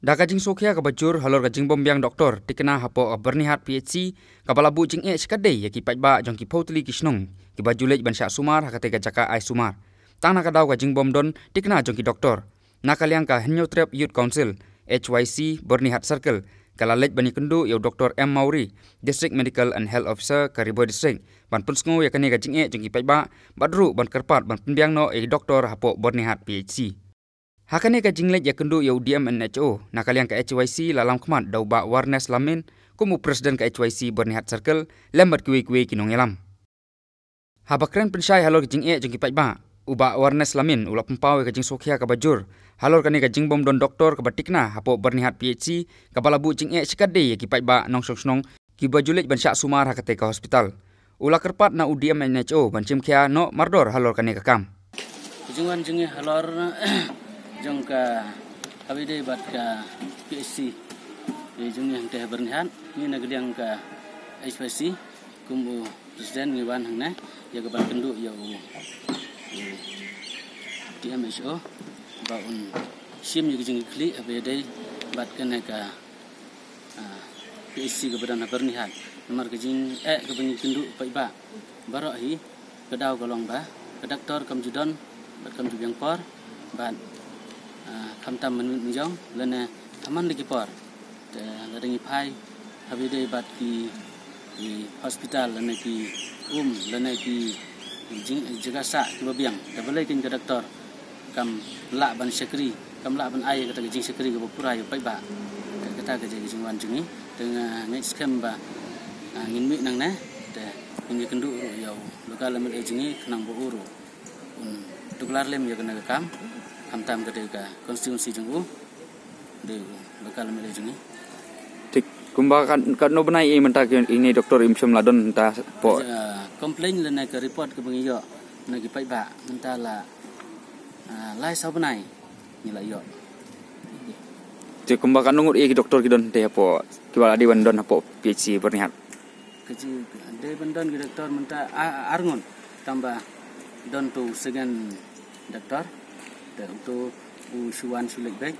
Daka jing sokia ka bajur halor ka jing bombyang doktor tikna hapo bernihat PhD kapala bu jing kadai yaki pajba jong ki potli kisnong ki bajulej ban sya sumar hakate ka jaka ai sumar tang na ka daw ka jing bomdon tikna jong ki doktor nakaliang ka Henyo Trap Youth Council HYC Bernihat Circle kalalej bani kendu yo Dr. M Mauri District Medical and Health Officer Karibo District ban punsngo yakani ka jing jong ki pajba badru ban kerpat ban pembiang no doktor hapo bernihat PhD Hakane ka jinglej ya kendu ya DMNHO nakaliang ka HYC lalam kemat dau ba awareness lamin kumu presiden ka HYC Bernihat Circle lembat kuwe-kuwe kinong elam. Habakren pensyai halor jing jong kipat ba uba awareness lamin ulap pempau ka jing sokhia ka bajur halor kane ka jing bom don doktor ka batikna hapo Bernihat PhD ka balabu jing sikade ya kipat ba nong snong ki bajulej ban syak sumar hakate ka hospital. Ula kerpat na UDMNHO ban chimkhia no mardor halor kane ka kam. Jingwan jingi halor jong ka kabide bat ka PSC di jong yang teh bernihat ni nagdiang ka HPC kumu presiden ngiwan hangna ya ka ban kendu ya DMHO ba un sim yu jing kli abede bat kana ka PSC ka badan bernihat nomor ka jing ka ban kendu pai ba baro hi kedau golong ba ke doktor kam judon bat kam jubiang por bat kamtam menjong lene aman lagi por ladang ipai habide bat ki hospital lene ki lene ki jaga sa ki babiang tabale kin ke doktor kam la ban sekri kam la ban ai kata jing sekri ke pura yo pai ba kata ke jing wan jingi dengan next scam ba ngin mi nang na te ngi kendu yo lokal lemel jingi kenang bo uru tuklar lem yo kena kam kamtam ketika konstitusi jengku de bakal melejungi tik kumbakan kan no benai mentak ini doktor imsyam ladon ta po komplain le na ke report ke bengiyo na ki pai ba mentala lai sau benai ni la yo tik kumbakan nungut ki doktor ki don te po kiwala di don hapo PhD bernihat keji de bandon ki doktor menta arngon tambah don tu segan doktor dan untuk usuan sulit baik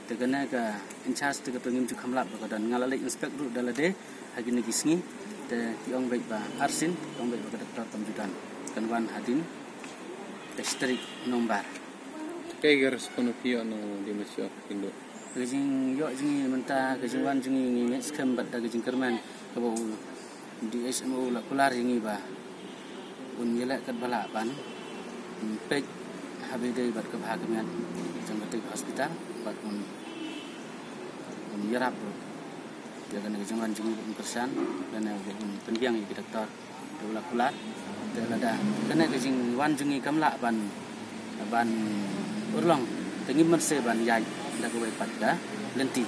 tegana ka incas tega pengim ju khamlap ka dan ngalalek inspektur dalade hagi negi singi te tiong baik ba arsin tiong baik ba doktor pemjudan kanwan hadin distrik nombar kaya respon pio no di masyo indo gejing yo jingi menta gejing wan jingi ngi skam bat da gejing kerman ka bo di SMO la kular jingi ba un yelak kat balapan pek habide bat ke bahagamian jang ketik hospital bat yarap ya kan jangan jeng persan dan penbiang iki doktor dula kulat dalada kana gejing wan jengi kamla ban urlong tengi merse ban yai da go pat ga lenti